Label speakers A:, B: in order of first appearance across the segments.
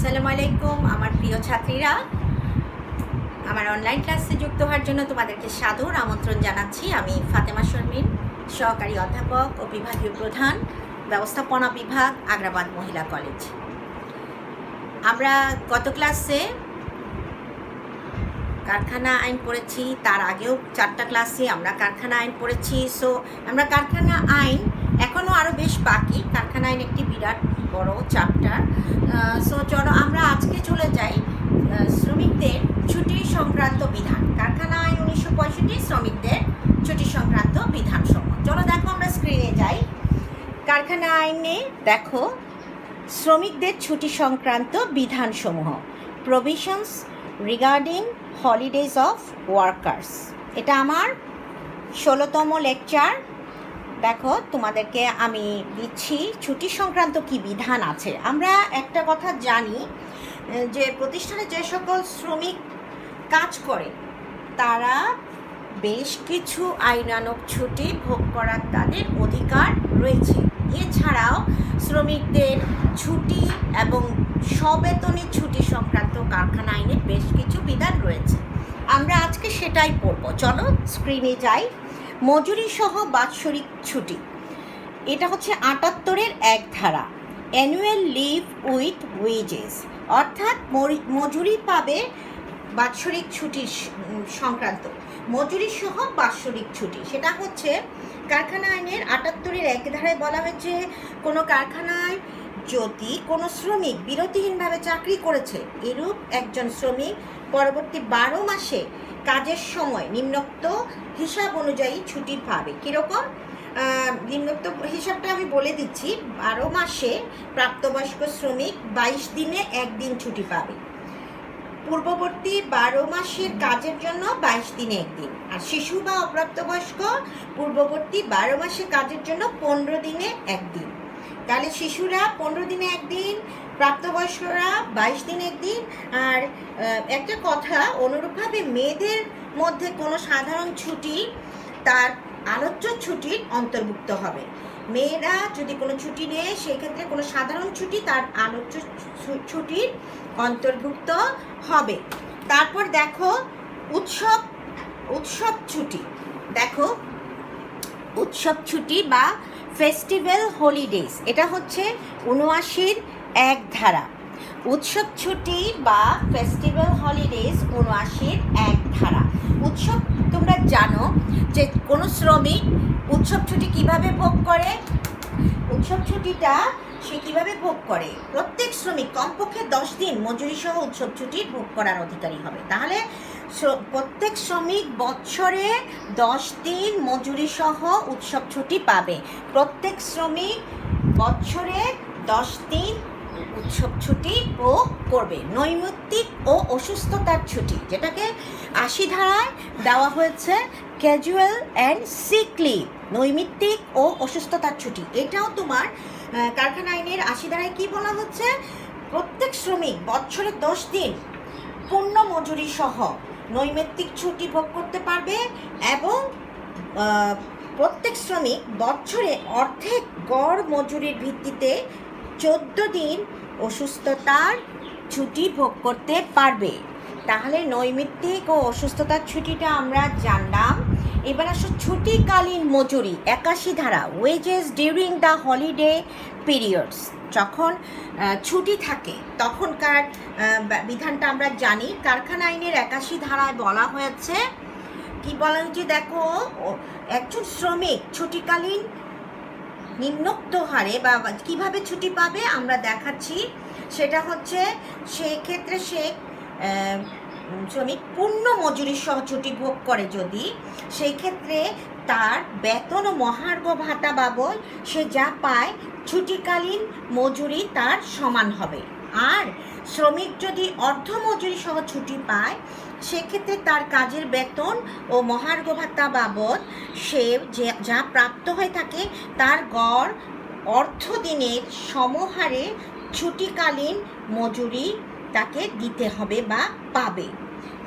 A: আসসালামু আলাইকুম আমার প্রিয় ছাত্রীরা, আমার অনলাইন ক্লাসে যুক্ত হওয়ার জন্য তোমাদেরকে সাদর আমন্ত্রণ জানাচ্ছি। আমি ফাতেমা শর্মিন, সহকারী অধ্যাপক ও বিভাগীয় প্রধান, ব্যবস্থাপনা বিভাগ, আগ্রাবাদ মহিলা কলেজ। আমরা গত ক্লাসে কারখানা আইন পড়েছি, তার আগেও 4টা ক্লাসে আমরা কারখানা আইন পড়েছি। সো আমরা কারখানা আইন এখনও আরও বেশ বাকি। কারখানা আইন একটি বিরাট বড় চ্যাপ্টার। সো চলো আমরা আজকে চলে যাই শ্রমিকদের ছুটি সংক্রান্ত বিধান। কারখানা আইন 1965, শ্রমিকদের ছুটি সংক্রান্ত বিধানসমূহ। চলো দেখো, আমরা স্ক্রিনে যাই। কারখানা আইনে দেখো শ্রমিকদের ছুটি সংক্রান্ত বিধানসমূহ, provisions regarding holidays of workers. এটা আমার 16তম লেকচার। দেখো তোমাদেরকে আমি দিচ্ছি ছুটি সংক্রান্ত কি বিধান আছে। আমরা একটা কথা জানি যে প্রতিষ্ঠানে যে সকল শ্রমিক কাজ করে তারা বেশ কিছু আইনানুগ ছুটি ভোগ করার তাদের অধিকার রয়েছে। এছাড়াও শ্রমিকদের ছুটি এবং সবেতনের ছুটি সংক্রান্ত কারখানা আইনে বেশ কিছু বিধান রয়েছে। আমরা আজকে সেটাই পড়ব। চলো স্ক্রিনে যাই। মজুরি সহ বাৎসরিক ছুটি, এটা হচ্ছে 78-এর 1 ধারা। অ্যানুয়াল লিভ উইথ ওয়েজেস, অর্থাৎ মজুরি পাবে বাৎসরিক ছুটির সংক্রান্ত, মজুরি সহ বাৎসরিক ছুটি। সেটা হচ্ছে কারখানা আইনের 78-এর 1 ধারায় বলা হয়েছে, কোনো কারখানায় যদি কোনো শ্রমিক বিরতিহীনভাবে চাকরি করেছে, এরূপ একজন শ্রমিক পরবর্তী 12 মাসে কাজের সময় নিম্নোক্ত হিসাব অনুযায়ী ছুটি পাবে। কীরকম নিম্নোক্ত হিসাবটা আমি বলে দিচ্ছি। 12 মাসে প্রাপ্তবয়স্ক শ্রমিক 22 দিনে 1 দিন ছুটি পাবে। পূর্ববর্তী 12 মাসের কাজের জন্য 22 দিনে 1 দিন। আর শিশু বা অপ্রাপ্তবয়স্ক পূর্ববর্তী 12 মাসের কাজের জন্য 15 দিনে 1 দিন। তাহলে শিশুরা 15 দিনে 1 দিন, প্রাপ্তবয়স্করা 22 দিনে 1 দিন। আর একটা কথা, অনুরূপভাবে মেয়েদের মধ্যে কোনো সাধারণ ছুটি তার আলোচ্য ছুটির অন্তর্ভুক্ত হবে। মেয়েরা যদি কোনো ছুটি নেয়, সেক্ষেত্রে কোনো সাধারণ ছুটি তার আলোচ্য ছুটির অন্তর্ভুক্ত হবে। তারপর দেখো উৎসব ছুটি। দেখো উৎসব ছুটি বা ফেস্টিভ্যাল হলিডেজ, এটা হচ্ছে 79-এর 1 ধারা। উৎসব ছুটি বা ফেস্টিভ্যাল হলিডেজ 79-এর 1 ধারা। উৎসব তোমরা জানো যে কোনো শ্রমিক উৎসব ছুটি কিভাবে ভোগ করে। উৎসব ছুটিটা সে কীভাবে ভোগ করে? প্রত্যেক শ্রমিক কমপক্ষে 10 দিন মজুরি সহ উৎসব ছুটি ভোগ করার অধিকারী হবে। তাহলে প্রত্যেক শ্রমিক বছরে 10 দিন মজুরি সহ উৎসব ছুটি পাবে। প্রত্যেক শ্রমিক বছরে 10 দিন উৎসব ছুটি ভোগ করবে। নৈমিত্তিক ও অসুস্থতার ছুটি, যেটাকে 80 ধারায় দেওয়া হয়েছে ক্যাজুয়াল অ্যান্ড সিক লিভ, নৈমিত্তিক ও অসুস্থতার ছুটি। এটাও তোমার কারখানা আইনের 80 ধারায় কি বলা হচ্ছে? প্রত্যেক শ্রমিক বছরে 10 দিন পূর্ণ মজুরি সহ নৈমিত্তিক ছুটি ভোগ করতে পারবে এবং প্রত্যেক শ্রমিক বছরে অর্ধেক গড় মজুরির ভিত্তিতে 14 দিন অসুস্থতার ছুটি ভোগ করতে পারবে। তাহলে নৈমিত্তিক ও অসুস্থতার ছুটিটা আমরা জানলাম। এবার আসো ছুটিকালীন মজুরি, 81 ধারা। Wages during the holiday periods, যখন ছুটি থাকে তখনকার বিধানটা আমরা জানি। কারখানা আইনের 81 ধারায় বলা হয়েছে, কি বলা হয়েছে দেখো, একজন শ্রমিক ছুটিকালীন নিম্নোক্ত হারে বা কিভাবে ছুটি পাবে আমরা দেখাচ্ছি। সেটা হচ্ছে সেক্ষেত্রে সে শ্রমিক পূর্ণ মজুরি সহ ছুটি ভোগ করে যদি, সেই ক্ষেত্রে তার বেতন ও মহার্ঘ ভাতা বাবদ সে যা পায় ছুটিকালীন মজুরি তার সমান হবে। আর শ্রমিক যদি অর্ধ মজুরি সহ ছুটি পায়, সেক্ষেত্রে তার কাজের বেতন ও মহার্ঘ ভাতা বাবদ সে যা প্রাপ্ত হয়ে থাকে তার গড় অর্থদিনের সমহারে ছুটিকালীন মজুরি তাকে দিতে হবে বা পাবে।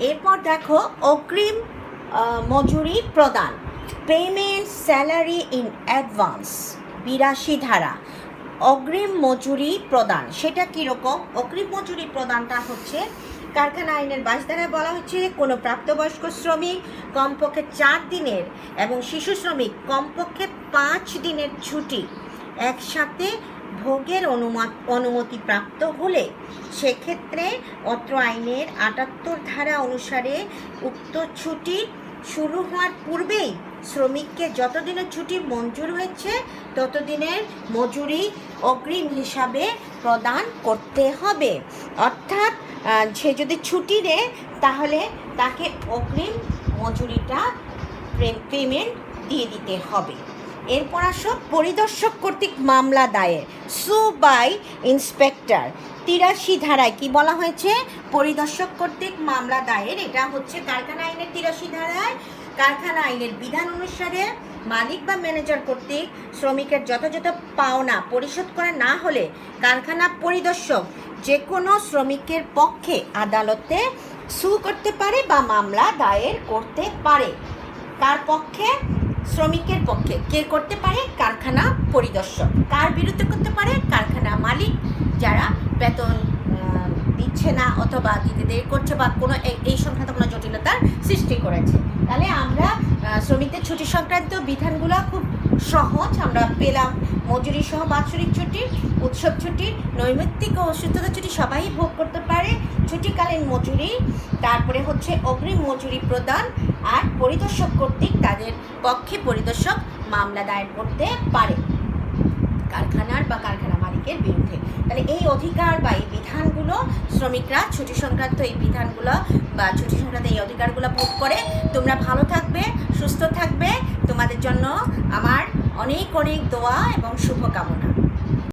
A: এরপর দেখো অগ্রিম মজুরি প্রদান, পেমেন্ট স্যালারি ইন অ্যাডভান্স, 82 ধারা। অগ্রিম মজুরি প্রদান। সেটা কীরকম? অগ্রিম মজুরি প্রদানটা হচ্ছে কারখানা আইনের 22 ধারায় বলা হচ্ছে কোনো প্রাপ্তবয়স্ক শ্রমিক কমপক্ষে 4 দিনের এবং শিশু শ্রমিক কমপক্ষে 5 দিনের ছুটি একসাথে ভোগের অনুমতিপ্রাপ্ত হলে সেক্ষেত্রে অত্র আইনের 78 ধারা অনুসারে উক্ত ছুটি শুরু হওয়ার পূর্বেই শ্রমিককে যতদিনের ছুটি মঞ্জুর হয়েছে ততদিনের মজুরি অগ্রিম হিসাবে প্রদান করতে হবে। অর্থাৎ সে যদি ছুটি নেয় তাহলে তাকে অগ্রিম মজুরিটা পেমেন্ট দিয়ে দিতে হবে। এরপর আসো পরিদর্শক কর্তৃক মামলা দায়ের, সু বাই ইন্সপেক্টর। 83 ধারায় কি বলা হয়েছে? পরিদর্শক কর্তৃক মামলা দায়ের। এটা হচ্ছে কারখানা আইনের 83 ধারায় কারখানা আইনের বিধান অনুসারে মালিক বা ম্যানেজার কর্তৃক শ্রমিকের যথাযথ পাওনা পরিশোধ করা না হলে কারখানা পরিদর্শক যে কোনো শ্রমিকের পক্ষে আদালতে সু করতে পারে বা মামলা দায়ের করতে পারে। কার পক্ষে? শ্রমিকের পক্ষে। কে করতে পারে? কারখানা পরিদর্শক। কার বিরুদ্ধে করতে পারে? কারখানা মালিক, যারা বেতন দিচ্ছে না অথবা দিতে দেরি করছে বা কোনো এই সংক্রান্ত কোনো জটিলতার সৃষ্টি করেছে। তাহলে আমরা শ্রমিকদের ছুটি সংক্রান্ত বিধানগুলো খুব সহজ আমরা পেলাম। মজুরি সহ বাৎসরিক ছুটি, উৎসব ছুটি, নৈমিত্তিক ও অসুস্থতা ছুটি সবাই ভোগ করতে পারে। ছুটিকালীন মজুরি, তারপরে হচ্ছে অগ্রিম মজুরি প্রদান, আর পরিদর্শক কর্তৃক তাদের পক্ষে পরিদর্শক মামলা দায়ের করতে পারে কারখানার বা কারখানা মালিকের বিরুদ্ধে। তাহলে এই অধিকার বা এই বিধানগুলো শ্রমিকরা ছুটি সংক্রান্ত এই বিধানগুলো বা ছুটি সংক্রান্ত এই অধিকারগুলো ভোগ করে। তোমরা ভালো থাকবে, সুস্থ থাকবে। তোমাদের জন্য আমার অনেক অনেক দোয়া এবং শুভকামনা।